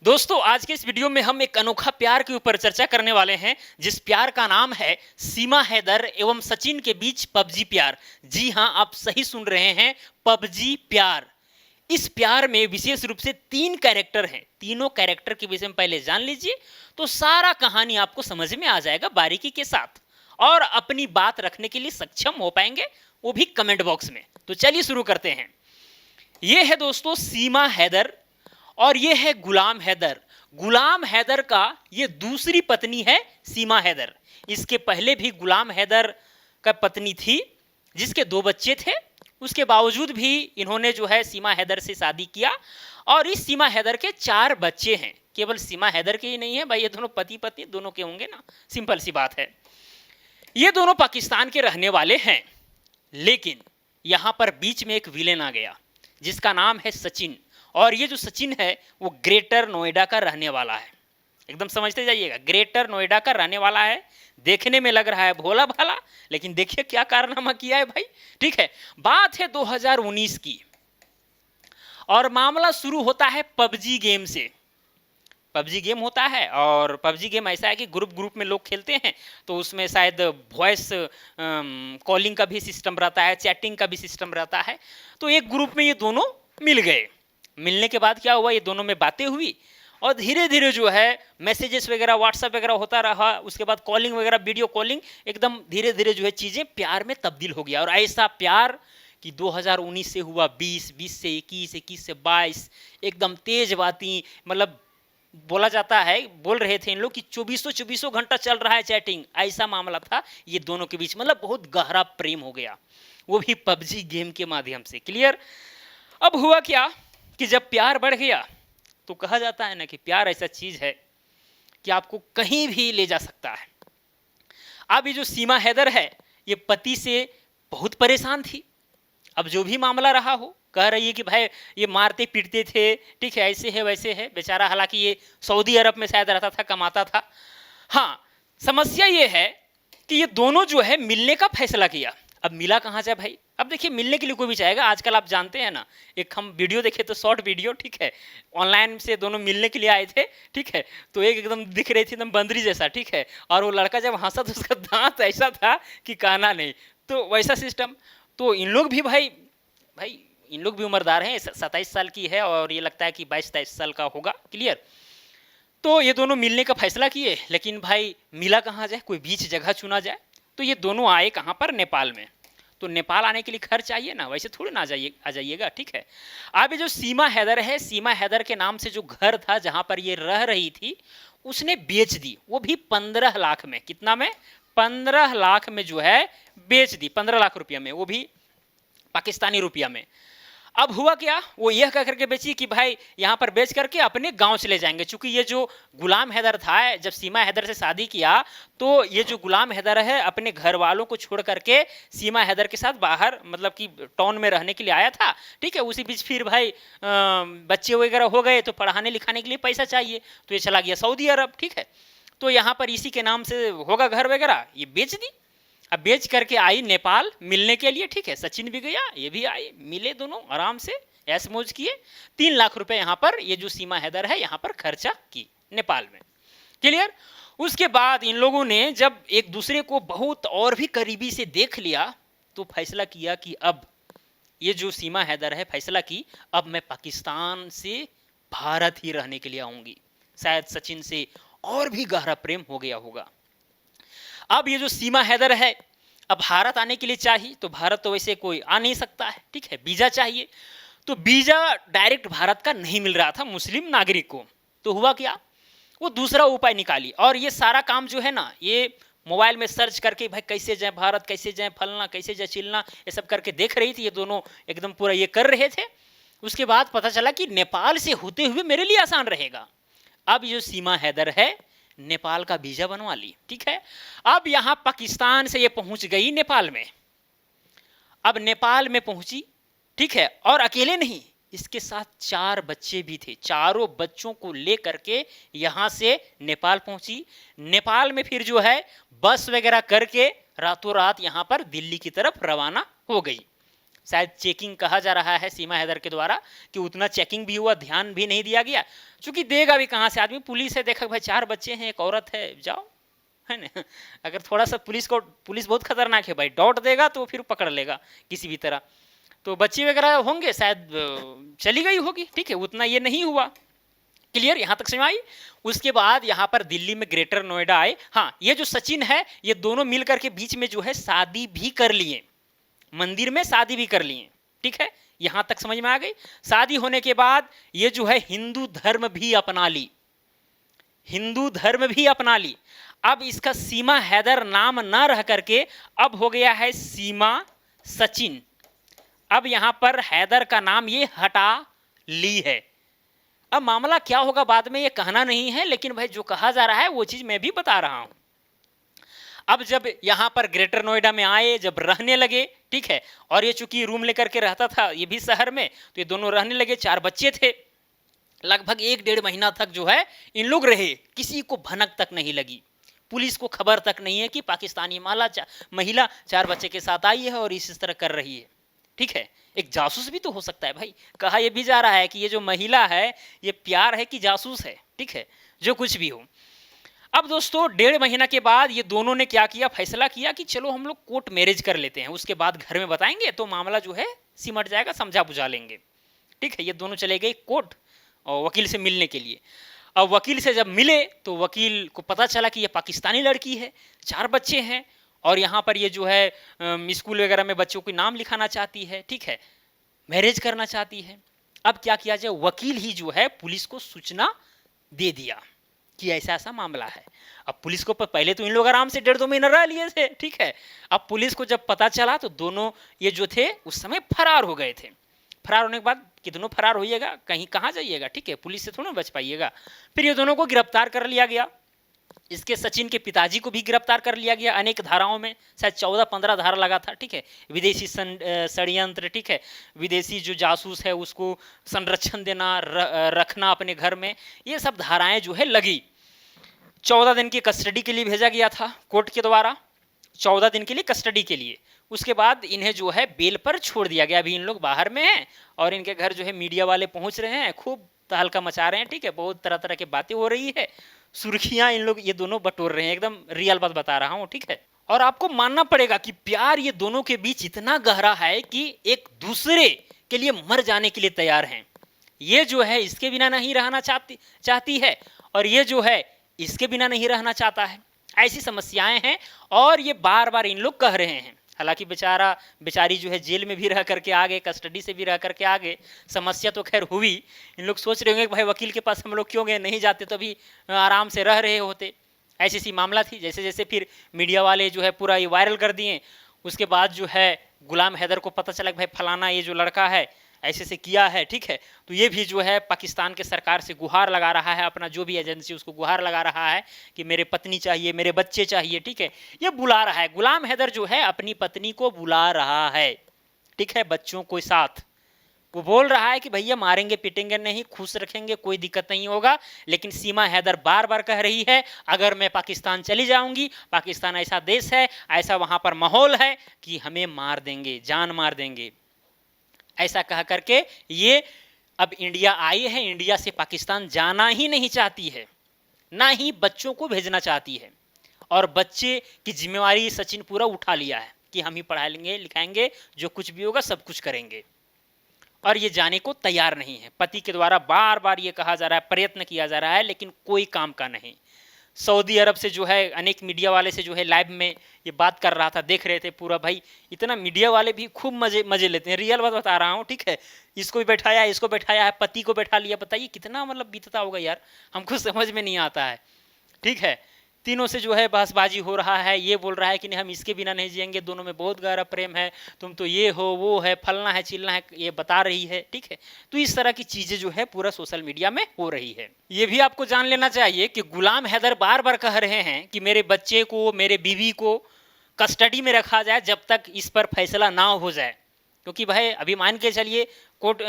दोस्तों आज के इस वीडियो में हम एक अनोखा प्यार के ऊपर चर्चा करने वाले हैं जिस प्यार का नाम है सीमा हैदर एवं सचिन के बीच पबजी प्यार। जी हां, आप सही सुन रहे हैं, पबजी प्यार। इस प्यार में विशेष रूप से 3 कैरेक्टर हैं। तीनों कैरेक्टर के विषय में पहले जान लीजिए तो सारा कहानी आपको समझ में आ जाएगा बारीकी के साथ, और अपनी बात रखने के लिए सक्षम हो पाएंगे, वो भी कमेंट बॉक्स में। तो चलिए शुरू करते हैं। ये है दोस्तों सीमा हैदर और ये है गुलाम हैदर। गुलाम हैदर का ये दूसरी पत्नी है सीमा हैदर। इसके पहले भी गुलाम हैदर का पत्नी थी जिसके 2 बच्चे थे। उसके बावजूद भी इन्होंने जो है सीमा हैदर से शादी किया और इस सीमा हैदर के 4 बच्चे हैं। केवल सीमा हैदर के ही नहीं है भाई, ये दोनों पति पत्नी दोनों के होंगे ना, सिंपल सी बात है। ये दोनों पाकिस्तान के रहने वाले हैं, लेकिन यहां पर बीच में एक विलेन आ गया जिसका नाम है सचिन। और ये जो सचिन है वो ग्रेटर नोएडा का रहने वाला है। एकदम समझते जाइएगा, ग्रेटर नोएडा का रहने वाला है। देखने में लग रहा है भोला भाला, लेकिन देखिए क्या कारनामा किया है भाई। ठीक है, बात है 2019 की और मामला शुरू होता है पबजी गेम से। पबजी गेम होता है और पबजी गेम ऐसा है कि ग्रुप में लोग खेलते हैं, तो उसमें शायद वॉइस कॉलिंग का भी सिस्टम रहता है, चैटिंग का भी सिस्टम रहता है। तो एक ग्रुप में ये दोनों मिल गए। मिलने के बाद क्या हुआ, ये दोनों में बातें हुई और धीरे धीरे जो है मैसेजेस वगैरह व्हाट्सएप वगैरह होता रहा। उसके बाद कॉलिंग वगैरह, वीडियो कॉलिंग, एकदम धीरे धीरे जो है चीज़ें प्यार में तब्दील हो गया। और ऐसा प्यार कि 2019 से हुआ 20, 20 से 21, 21 से 22, एकदम तेज बाती। मतलब बोला जाता है, बोल रहे थे इन लोग कि 2400 घंटा चल रहा है चैटिंग। ऐसा मामला था ये दोनों के बीच, मतलब बहुत गहरा प्रेम हो गया, वो भी पबजी गेम के माध्यम से। क्लियर। अब हुआ क्या कि जब प्यार बढ़ गया तो कहा जाता है ना कि प्यार ऐसा चीज है कि आपको कहीं भी ले जा सकता है। अब ये जो सीमा हैदर है ये पति से बहुत परेशान थी। अब जो भी मामला रहा हो, कह रही है कि भाई ये मारते पीटते थे, ठीक है, ऐसे है वैसे है। बेचारा हालांकि ये सऊदी अरब में शायद रहता था, कमाता था। हाँ, समस्या ये है कि ये दोनों जो है मिलने का फैसला किया। अब मिला कहाँ जाए भाई। अब देखिए, मिलने के लिए कोई भी चाहेगा। आजकल आप जानते हैं ना, एक हम वीडियो देखे तो शॉर्ट वीडियो, ठीक है, ऑनलाइन से दोनों मिलने के लिए आए थे। ठीक है, तो एक एकदम दिख रही थी एकदम बंदरी जैसा, ठीक है, और वो लड़का जब हंसा तो उसका दांत ऐसा था कि कहना नहीं। तो वैसा सिस्टम। तो इन लोग भी भाई भाई इन लोग भी उम्रदार हैं, 27 साल की है और ये लगता है कि 22-23 साल का होगा। क्लियर। तो ये दोनों मिलने का फैसला किए, लेकिन भाई मिला कहाँ जाए, कोई बीच जगह चुना जाए। तो ये दोनों आए कहाँ पर, नेपाल में। तो नेपाल आने के लिए खर्च चाहिए ना, वैसे थोड़ी ना आ जाइएगा। ठीक है। अब ये जो सीमा हैदर है, सीमा हैदर के नाम से जो घर था जहां पर ये रह रही थी, उसने बेच दी, वो भी 15 लाख में। कितना में? 15 लाख में जो है बेच दी, 15 लाख रुपया में, वो भी पाकिस्तानी रुपया में। अब हुआ क्या, वो यह कह करके बेची कि भाई यहाँ पर बेच करके अपने गांव चले जाएंगे। चूंकि ये जो गुलाम हैदर था, जब सीमा हैदर से शादी किया तो ये जो गुलाम हैदर है अपने घर वालों को छोड़ करके सीमा हैदर के साथ बाहर, मतलब कि टाउन में रहने के लिए आया था। ठीक है, उसी बीच फिर भाई बच्चे वगैरह हो गए तो पढ़ाने लिखाने के लिए पैसा चाहिए, तो ये चला गया सऊदी अरब। ठीक है, तो यहाँ पर इसी के नाम से होगा घर वगैरह, ये बेच दी। अब बेच करके आई नेपाल मिलने के लिए। ठीक है, सचिन भी गया, ये भी आई, मिले दोनों आराम से, ऐश मौज किए। 3 लाख रुपए यहाँ पर ये जो सीमा हैदर है यहाँ पर खर्चा की नेपाल में। क्लियर। उसके बाद इन लोगों ने जब एक दूसरे को बहुत और भी करीबी से देख लिया तो फैसला किया कि अब ये जो सीमा हैदर है फैसला की, अब मैं पाकिस्तान से भारत ही रहने के लिए आऊंगी। शायद सचिन से और भी गहरा प्रेम हो गया होगा। अब ये जो सीमा हैदर है, अब भारत आने के लिए चाहिए, तो भारत तो वैसे कोई आ नहीं सकता है। ठीक है, वीजा चाहिए। तो वीजा डायरेक्ट भारत का नहीं मिल रहा था मुस्लिम नागरिक को। तो हुआ क्या, वो दूसरा उपाय निकाली। और ये सारा काम जो है ना, ये मोबाइल में सर्च करके भाई कैसे जाए भारत, कैसे जाए फलना, कैसे जाए चिलना, ये सब करके देख रही थी। ये दोनों एकदम पूरा ये कर रहे थे। उसके बाद पता चला कि नेपाल से होते हुए मेरे लिए आसान रहेगा। अब जो सीमा हैदर है नेपाल का वीजा बनवा ली। ठीक है, अब यहां पाकिस्तान से ये पहुंच गई नेपाल में। अब नेपाल में पहुंची, ठीक है, और अकेले नहीं, इसके साथ 4 बच्चे भी थे। चारों बच्चों को लेकर के यहां से नेपाल पहुंची। नेपाल में फिर जो है बस वगैरह करके रातों रात यहां पर दिल्ली की तरफ रवाना हो गई। शायद चेकिंग कहा जा रहा है सीमा हैदर के द्वारा कि उतना चेकिंग भी हुआ, ध्यान भी नहीं दिया गया, क्योंकि देगा भी कहाँ से आदमी। पुलिस है, देखा भाई 4 बच्चे हैं, एक औरत है, जाओ, है ना। अगर थोड़ा सा पुलिस बहुत खतरनाक है भाई, डॉट देगा तो फिर पकड़ लेगा किसी भी तरह। तो बच्चे वगैरह होंगे शायद, चली गई होगी, ठीक है, उतना ये नहीं हुआ। क्लियर, यहाँ तक समझ आई। उसके बाद यहाँ पर दिल्ली में ग्रेटर नोएडा आए। हाँ, ये जो सचिन है, ये दोनों मिलकर के बीच में जो है शादी भी कर लिए, मंदिर में शादी भी कर लिए, ठीक है, यहाँ तक समझ में आ गई। शादी होने के बाद ये जो है हिंदू धर्म भी अपना ली, हिंदू धर्म भी अपना ली। अब इसका सीमा हैदर नाम ना रह करके अब हो गया है सीमा सचिन। अब यहां पर हैदर का नाम ये हटा ली है। अब मामला क्या होगा बाद में ये कहना नहीं है, लेकिन भाई जो कहा जा रहा है वो चीज मैं भी बता रहा हूं। अब जब यहां पर ग्रेटर नोएडा में आए, जब रहने लगे, ठीक है, और ये चूंकि रूम लेकर के रहता था ये भी शहर में, तो ये दोनों रहने लगे, 4 बच्चे थे। लगभग 1-1.5 महीना तक जो है इन लोग रहे, किसी को भनक तक नहीं लगी, पुलिस को खबर तक नहीं है कि पाकिस्तानी महिला 4 बच्चे के साथ आई है और इस तरह कर रही है, ठीक है। एक जासूस भी तो हो सकता है भाई। कहा यह भी जा रहा है कि ये जो महिला है ये प्यार है कि जासूस है, ठीक है, जो कुछ भी हो। अब दोस्तों 1.5 महीना के बाद ये दोनों ने क्या किया, फैसला किया कि चलो हम लोग कोर्ट मैरिज कर लेते हैं, उसके बाद घर में बताएंगे तो मामला जो है सिमट जाएगा, समझा बुझा लेंगे, ठीक है। ये दोनों चले गए कोर्ट और वकील से मिलने के लिए। अब वकील से जब मिले तो वकील को पता चला कि ये पाकिस्तानी लड़की है, 4 बच्चे हैं, और यहाँ पर ये जो है स्कूल वगैरह में बच्चों को नाम लिखाना चाहती है, ठीक है, मैरिज करना चाहती है। अब क्या किया जाए, वकील ही जो है पुलिस को सूचना दे दिया कि ऐसा ऐसा मामला है। अब पुलिस को पहले तो इन लोग आराम से 1.5-2 महीना रह लिए थे, ठीक है। अब पुलिस को जब पता चला तो दोनों ये जो थे उस समय फरार हो गए थे। फरार होने के बाद कि दोनों फरार होइएगा, कहीं कहाँ जाइएगा, ठीक है, पुलिस से थोड़ा बच पाइएगा। फिर ये दोनों को गिरफ्तार कर लिया गया। इसके सचिन के पिताजी को भी गिरफ्तार कर लिया गया अनेक धाराओं में, शायद 14-15 धारा लगा था, ठीक है। विदेशी षड्यंत्र, ठीक है, विदेशी जो जासूस है उसको संरक्षण देना, रखना अपने घर में, ये सब धाराएं जो है लगी। 14 दिन की कस्टडी के लिए भेजा गया था कोर्ट के द्वारा, 14 दिन के लिए कस्टडी के लिए। उसके बाद इन्हें जो है बेल पर छोड़ दिया गया। अभी इन लोग बाहर में हैं और इनके घर जो है मीडिया वाले पहुंच रहे हैं, खूब तहलका मचा रहे हैं, ठीक है, बहुत तरह तरह की बातें हो रही है, सुर्खियां इन लोग ये दोनों बटोर रहे हैं, एकदम रियल बात बता रहा हूँ, ठीक है। और आपको मानना पड़ेगा कि प्यार ये दोनों के बीच इतना गहरा है कि एक दूसरे के लिए मर जाने के लिए तैयार हैं। ये जो है इसके बिना नहीं रहना चाहती है, और ये जो है इसके बिना नहीं रहना चाहता है। ऐसी समस्याएं हैं और ये बार बार इन लोग कह रहे हैं। हालांकि बेचारी जो है जेल में भी रह करके आ गए, कस्टडी से भी रह करके आ गए, समस्या तो खैर हुई। इन लोग सोच रहे होंगे कि भाई वकील के पास हम लोग क्यों गए, नहीं जाते तो भी आराम से रह रहे होते। ऐसी सी मामला थी। जैसे जैसे फिर मीडिया वाले जो है पूरा ये वायरल कर दिए, उसके बाद जो है गुलाम हैदर को पता चला कि भाई फलाना ये जो लड़का है ऐसे से किया है, ठीक है, तो ये भी जो है पाकिस्तान के सरकार से गुहार लगा रहा है, अपना जो भी एजेंसी उसको गुहार लगा रहा है कि मेरे पत्नी चाहिए, मेरे बच्चे चाहिए, ठीक है, ये बुला रहा है। गुलाम हैदर जो है अपनी पत्नी को बुला रहा है, ठीक है, बच्चों को साथ। वो बोल रहा है कि भैया मारेंगे पीटेंगे नहीं, खुश रखेंगे, कोई दिक्कत नहीं होगा। लेकिन सीमा हैदर बार बार कह रही है अगर मैं पाकिस्तान चली जाऊंगी, पाकिस्तान ऐसा देश है, ऐसा वहां पर माहौल है कि हमें मार देंगे, जान मार देंगे। ऐसा कह करके ये अब इंडिया आई है, इंडिया से पाकिस्तान जाना ही नहीं चाहती है, ना ही बच्चों को भेजना चाहती है। और बच्चे की जिम्मेवारी सचिन पूरा उठा लिया है कि हम ही पढ़ाएंगे लिखाएंगे, जो कुछ भी होगा सब कुछ करेंगे। और ये जाने को तैयार नहीं है। पति के द्वारा बार बार ये कहा जा रहा है, प्रयत्न किया जा रहा है, लेकिन कोई काम का नहीं। सऊदी अरब से जो है अनेक मीडिया वाले से जो है लाइव में ये बात कर रहा था, देख रहे थे पूरा। भाई इतना मीडिया वाले भी खूब मजे लेते हैं, रियल बात बता रहा हूँ, ठीक है। इसको भी बैठाया, इसको बैठाया है, पति को बैठा लिया। बताइए कितना मतलब बीतता होगा यार, हमको समझ में नहीं आता है, ठीक है। तीनों से जो है बहसबाजी हो रहा है। ये बोल रहा है कि नहीं हम इसके बिना नहीं जिएंगे, दोनों में बहुत गहरा प्रेम है, तुम तो ये हो वो है, फलना है चिलना है, ये बता रही है, ठीक है। तो इस तरह की चीजें जो है पूरा सोशल मीडिया में हो रही है। ये भी आपको जान लेना चाहिए कि गुलाम हैदर बार बार कह रहे हैं कि मेरे बच्चे को, मेरे बीवी को कस्टडी में रखा जाए जब तक इस पर फैसला ना हो जाए। क्योंकि भाई अभी मान के चलिए कोर्ट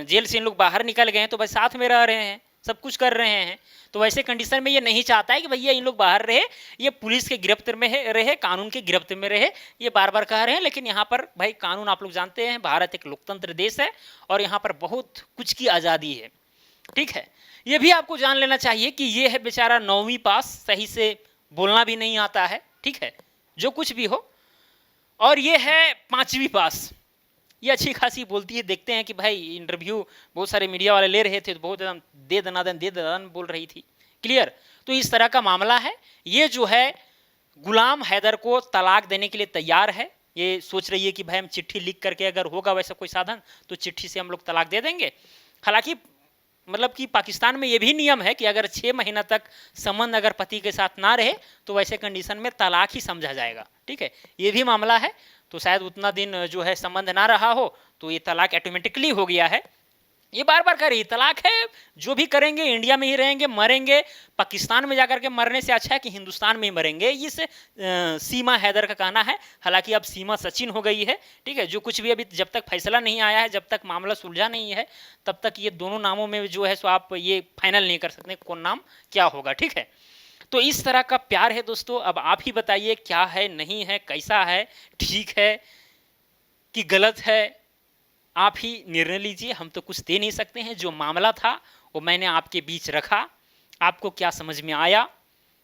जेल से इन लोग बाहर निकल गए हैं तो भाई साथ में रह रहे हैं, सब कुछ कर रहे हैं। तो वैसे कंडीशन में ये नहीं चाहता है कि भैया इन लोग बाहर रहे, ये पुलिस के गिरफ्त में रहे, कानून के गिरफ्त में रहे, ये बार बार कह रहे हैं। लेकिन यहाँ पर भाई कानून, आप लोग जानते हैं भारत एक लोकतंत्र देश है और यहाँ पर बहुत कुछ की आज़ादी है, ठीक है। ये भी आपको जान लेना चाहिए कि ये है बेचारा 9वीं पास, सही से बोलना भी नहीं आता है, ठीक है, जो कुछ भी हो। और ये है 5वीं पास, ये अच्छी खासी बोलती है। देखते हैं कि भाई इंटरव्यू बहुत सारे मीडिया वाले ले रहे थे तो बहुत एकदम दे दनादन बोल रही थी, क्लियर। तो इस तरह का मामला है। ये जो है गुलाम हैदर को तलाक देने के लिए तैयार है। ये सोच रही है कि भाई हम चिट्ठी लिख करके, अगर होगा वैसा कोई साधन तो चिट्ठी से हम लोग तलाक दे देंगे। हालांकि मतलब कि पाकिस्तान में ये भी नियम है कि अगर 6 महीना तक संबंध अगर पति के साथ ना रहे तो वैसे कंडीशन में तलाक ही समझा जाएगा, ठीक है। ये भी मामला है। तो शायद उतना दिन जो है संबंध ना रहा हो तो ये तलाक ऑटोमेटिकली हो गया है। ये बार बार कह रही है तलाक है, जो भी करेंगे इंडिया में ही रहेंगे, मरेंगे पाकिस्तान में जाकर के मरने से अच्छा है कि हिंदुस्तान में ही मरेंगे, इस सीमा हैदर का कहना है। हालांकि अब सीमा सचिन हो गई है, ठीक है। जो कुछ भी अभी जब तक फैसला नहीं आया है, जब तक मामला सुलझा नहीं है, तब तक ये दोनों नामों में जो है सो आप ये फाइनल नहीं कर सकते कौन नाम क्या होगा, ठीक है। तो इस तरह का प्यार है दोस्तों। अब आप ही बताइए क्या है, नहीं है, कैसा है, ठीक है कि गलत है, आप ही निर्णय लीजिए। हम तो कुछ दे नहीं सकते हैं। जो मामला था वो मैंने आपके बीच रखा। आपको क्या समझ में आया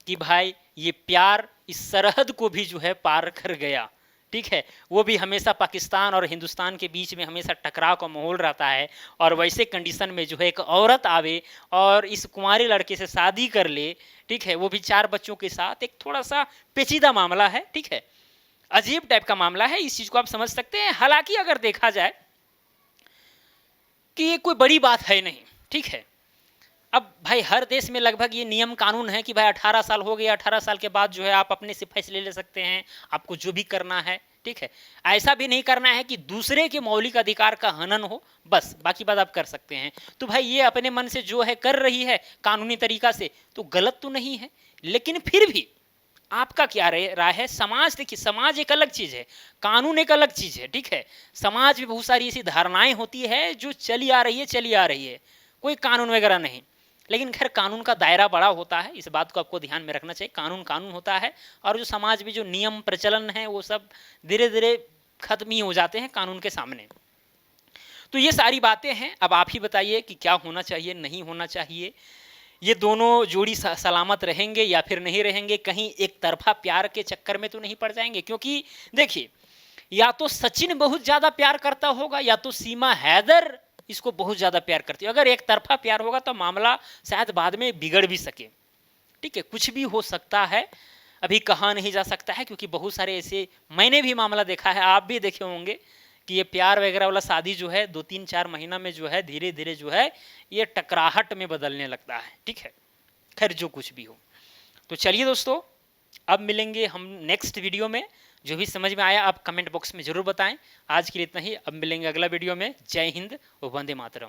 कि भाई ये प्यार इस सरहद को भी जो है पार कर गया, ठीक है। वो भी हमेशा पाकिस्तान और हिंदुस्तान के बीच में हमेशा टकराव का माहौल रहता है, और वैसे कंडीशन में जो है एक औरत आवे और इस कुंवारे लड़के से शादी कर ले, ठीक है, वो भी 4 बच्चों के साथ। एक थोड़ा सा पेचीदा मामला है, ठीक है, अजीब टाइप का मामला है। इस चीज़ को आप समझ सकते हैं। हालांकि अगर देखा जाए कि ये कोई बड़ी बात है नहीं, ठीक है। अब भाई हर देश में लगभग ये नियम कानून है कि भाई 18 साल हो गया, 18 साल के बाद जो है आप अपने से फैसले ले सकते हैं, आपको जो भी करना है, ठीक है। ऐसा भी नहीं करना है कि दूसरे के मौलिक अधिकार का हनन हो, बस बाकी बात आप कर सकते हैं। तो भाई ये अपने मन से जो है कर रही है कानूनी तरीका से, तो गलत तो नहीं है। लेकिन फिर भी आपका क्या राय है? समाज, देखिए समाज एक अलग चीज़ है, कानून एक अलग चीज़ है, ठीक है। समाज में बहुत सारी ऐसी धारणाएं होती है जो चली आ रही है, कोई कानून वगैरह नहीं। लेकिन खैर कानून का दायरा बड़ा होता है, इस बात को आपको ध्यान में रखना चाहिए। कानून कानून होता है, और जो समाज में जो नियम प्रचलन है वो सब धीरे धीरे खत्म ही हो जाते हैं कानून के सामने। तो ये सारी बातें हैं। अब आप ही बताइए कि क्या होना चाहिए, नहीं होना चाहिए। ये दोनों जोड़ी सलामत रहेंगे या फिर नहीं रहेंगे? कहीं एक तरफा प्यार के चक्कर में तो नहीं पड़ जाएंगे? क्योंकि देखिए, या तो सचिन बहुत ज़्यादा प्यार करता होगा या तो सीमा हैदर इसको बहुत ज़्यादा प्यार करती है। अगर एक तरफा प्यार होगा तो मामला शायद बाद में बिगड़ भी सके, ठीक है, कुछ भी हो सकता है, अभी कहा नहीं जा सकता है। क्योंकि बहुत सारे ऐसे मैंने भी मामला देखा है, आप भी देखे होंगे कि ये प्यार वगैरह वाला शादी जो है 2-3-4 महीना में जो है धीरे धीरे जो है ये टकराहट में बदलने लगता है, ठीक है। खैर जो कुछ भी हो, तो चलिए दोस्तों, अब मिलेंगे हम नेक्स्ट वीडियो में। जो भी समझ में आया आप कमेंट बॉक्स में ज़रूर बताएं। आज के लिए इतना ही, अब मिलेंगे अगला वीडियो में। जय हिंद और वंदे मातरम।